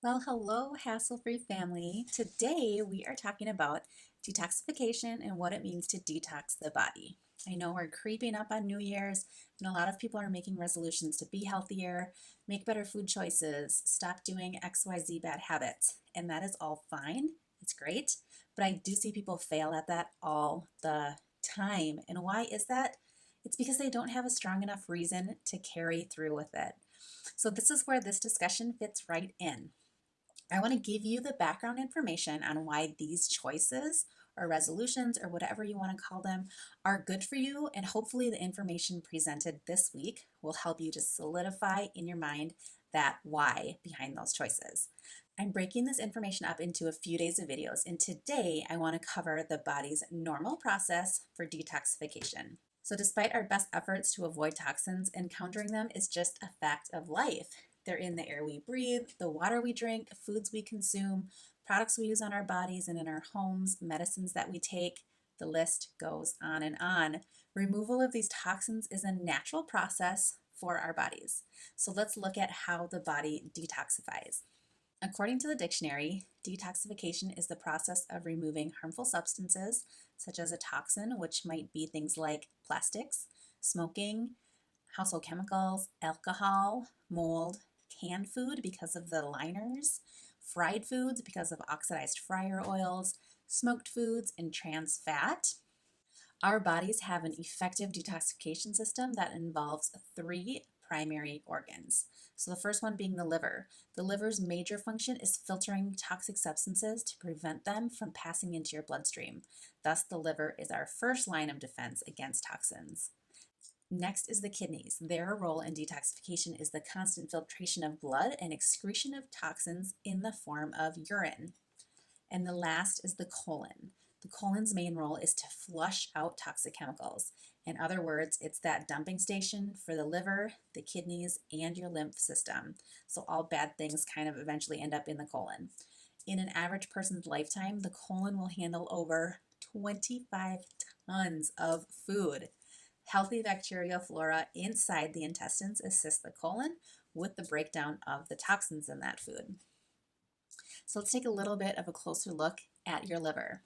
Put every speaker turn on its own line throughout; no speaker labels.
Well, hello, hassle-free family. Today we are talking about detoxification and what it means to detox the body. I know we're creeping up on New Year's, and a lot of people are making resolutions to be healthier, make better food choices, stop doing XYZ bad habits, and that is all fine. It's great, but I do see people fail at that all the time. And why is that? It's because they don't have a strong enough reason to carry through with it. So this is where this discussion fits right in. I want to give you the background information on why these choices or resolutions or whatever you want to call them are good for you, and hopefully the information presented this week will help you to solidify in your mind that why behind those choices. I'm breaking this information up into a few days of videos, and today I want to cover the body's normal process for detoxification. So despite our best efforts to avoid toxins, encountering them is just a fact of life. They're in the air we breathe, the water we drink, foods we consume, products we use on our bodies and in our homes, medicines that we take. The list goes on and on. Removal of these toxins is a natural process for our bodies. So let's look at how the body detoxifies. According to the dictionary, detoxification is the process of removing harmful substances, such as a toxin, which might be things like plastics, smoking, household chemicals, alcohol, mold, canned food because of the liners, fried foods because of oxidized fryer oils, smoked foods, and trans fat. Our bodies have an effective detoxification system that involves three primary organs. So the first one being the liver. The liver's major function is filtering toxic substances to prevent them from passing into your bloodstream. Thus, the liver is our first line of defense against toxins. Next is the kidneys. Their role in detoxification is the constant filtration of blood and excretion of toxins in the form of urine. And the last is the colon. The colon's main role is to flush out toxic chemicals. In other words, it's that dumping station for the liver, the kidneys, and your lymph system. So all bad things kind of eventually end up in the colon. In an average person's lifetime, the colon will handle over 25 tons of food. Healthy bacterial flora inside the intestines assist the colon with the breakdown of the toxins in that food. So let's take a little bit of a closer look at your liver.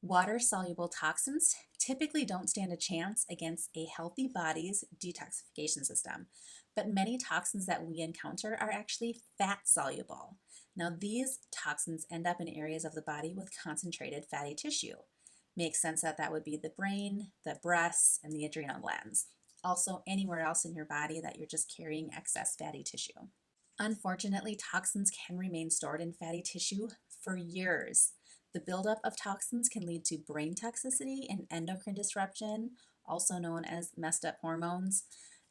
Water-soluble toxins typically don't stand a chance against a healthy body's detoxification system, but many toxins that we encounter are actually fat-soluble. Now, these toxins end up in areas of the body with concentrated fatty tissue. Makes sense that that would be the brain, the breasts, and the adrenal glands. Also, anywhere else in your body that you're just carrying excess fatty tissue. Unfortunately, toxins can remain stored in fatty tissue for years. The buildup of toxins can lead to brain toxicity and endocrine disruption, also known as messed up hormones,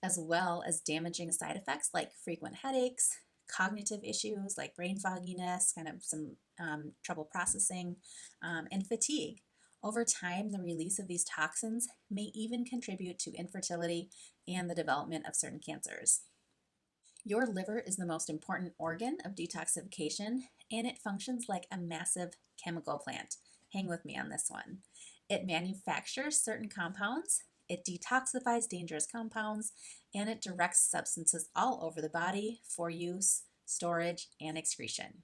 as well as damaging side effects like frequent headaches, cognitive issues like brain fogginess, kind of some trouble processing, and fatigue. Over time, the release of these toxins may even contribute to infertility and the development of certain cancers. Your liver is the most important organ of detoxification, and it functions like a massive chemical plant. Hang with me on this one. It manufactures certain compounds, it detoxifies dangerous compounds, and it directs substances all over the body for use, storage, and excretion.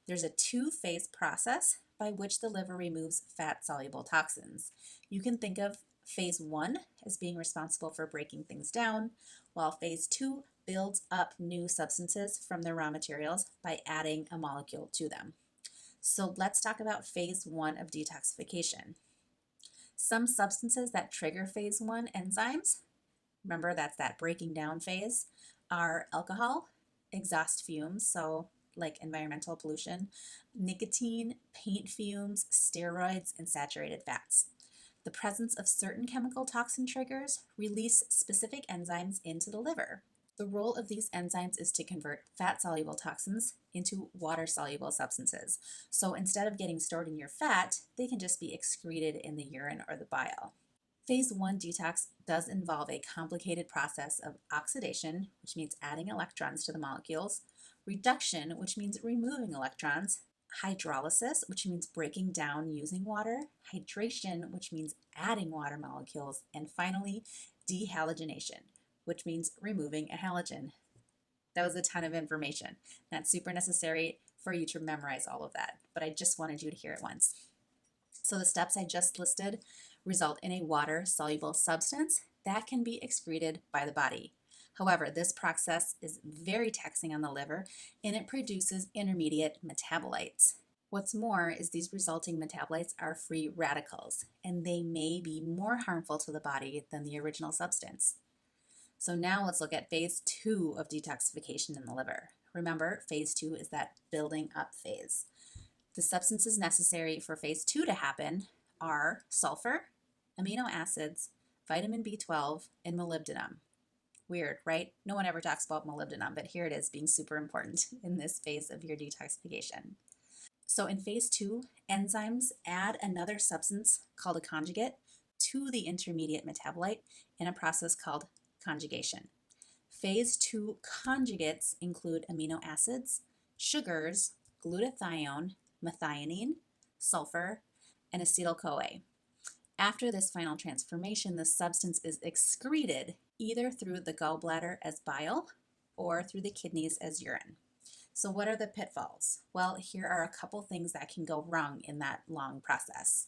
There's a two-phase process by which the liver removes fat-soluble toxins. You can think of phase one as being responsible for breaking things down, while phase two builds up new substances from their raw materials by adding a molecule to them. So let's talk about phase one of detoxification. Some substances that trigger phase one enzymes, remember that's that breaking down phase, are alcohol, exhaust fumes, so like environmental pollution, nicotine, paint fumes, steroids, and saturated fats. The presence of certain chemical toxin triggers release specific enzymes into the liver. The role of these enzymes is to convert fat-soluble toxins into water-soluble substances. So instead of getting stored in your fat, they can just be excreted in the urine or the bile. Phase one detox does involve a complicated process of oxidation, which means adding electrons to the molecules, reduction, which means removing electrons, hydrolysis, which means breaking down using water, hydration, which means adding water molecules, and finally, dehalogenation, which means removing a halogen. That was a ton of information. Not super necessary for you to memorize all of that, but I just wanted you to hear it once. So the steps I just listed result in a water-soluble substance that can be excreted by the body. However, this process is very taxing on the liver and it produces intermediate metabolites. What's more is these resulting metabolites are free radicals and they may be more harmful to the body than the original substance. So now let's look at phase 2 of detoxification in the liver. Remember, phase 2 is that building up phase. The substances necessary for phase 2 to happen are sulfur, amino acids, vitamin B12, and molybdenum. Weird, right? No one ever talks about molybdenum, but here it is being super important in this phase of your detoxification. So in phase 2, enzymes add another substance called a conjugate to the intermediate metabolite in a process called conjugation. Phase 2 conjugates include amino acids, sugars, glutathione, methionine, sulfur, and acetyl-CoA. After this final transformation, the substance is excreted either through the gallbladder as bile or through the kidneys as urine. So what are the pitfalls? Well, here are a couple things that can go wrong in that long process.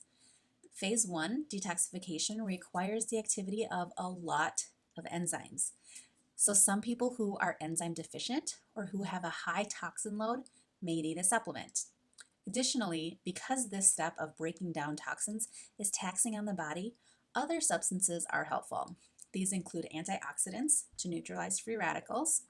Phase 1, detoxification, requires the activity of a lot of enzymes. So some people who are enzyme deficient or who have a high toxin load may need a supplement. Additionally, because this step of breaking down toxins is taxing on the body, other substances are helpful. These include antioxidants to neutralize free radicals,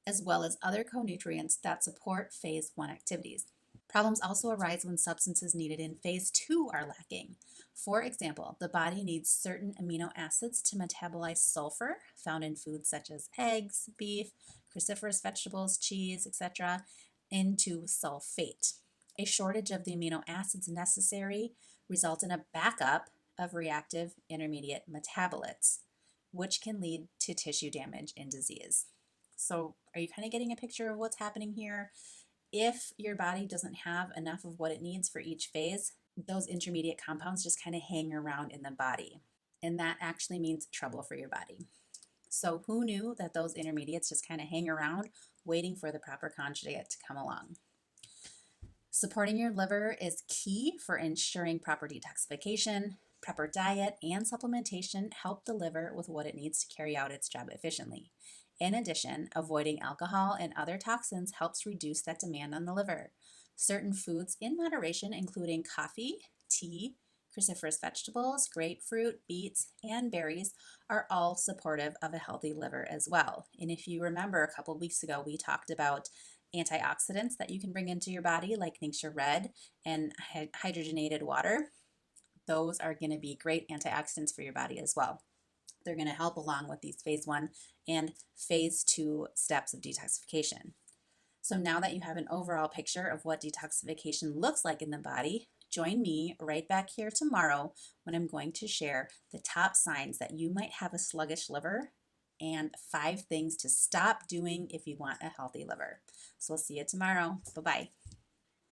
as well as other co-nutrients that support phase 1 activities. Problems also arise when substances needed in phase 2 are lacking. For example, the body needs certain amino acids to metabolize sulfur found in foods such as eggs, beef, cruciferous vegetables, cheese, etc., into sulfate. A shortage of the amino acids necessary results in a backup of reactive intermediate metabolites, which can lead to tissue damage and disease. So are you kind of getting a picture of what's happening here? If your body doesn't have enough of what it needs for each phase, those intermediate compounds just kind of hang around in the body. And that actually means trouble for your body. So who knew that those intermediates just kind of hang around waiting for the proper conjugate to come along? Supporting your liver is key for ensuring proper detoxification. Proper diet and supplementation help the liver with what it needs to carry out its job efficiently. In addition, avoiding alcohol and other toxins helps reduce that demand on the liver. Certain foods in moderation, including coffee, tea, cruciferous vegetables, grapefruit, beets, and berries, are all supportive of a healthy liver as well. And if you remember, a couple weeks ago, we talked about antioxidants that you can bring into your body, like Ningxia Red and hydrogenated water. Those are going to be great antioxidants for your body as well. They're going to help along with these phase 1 and phase 2 steps of detoxification. So now that you have an overall picture of what detoxification looks like in the body, join me right back here tomorrow when I'm going to share the top signs that you might have a sluggish liver and 5 things to stop doing if you want a healthy liver. So we'll see you tomorrow. Bye-bye.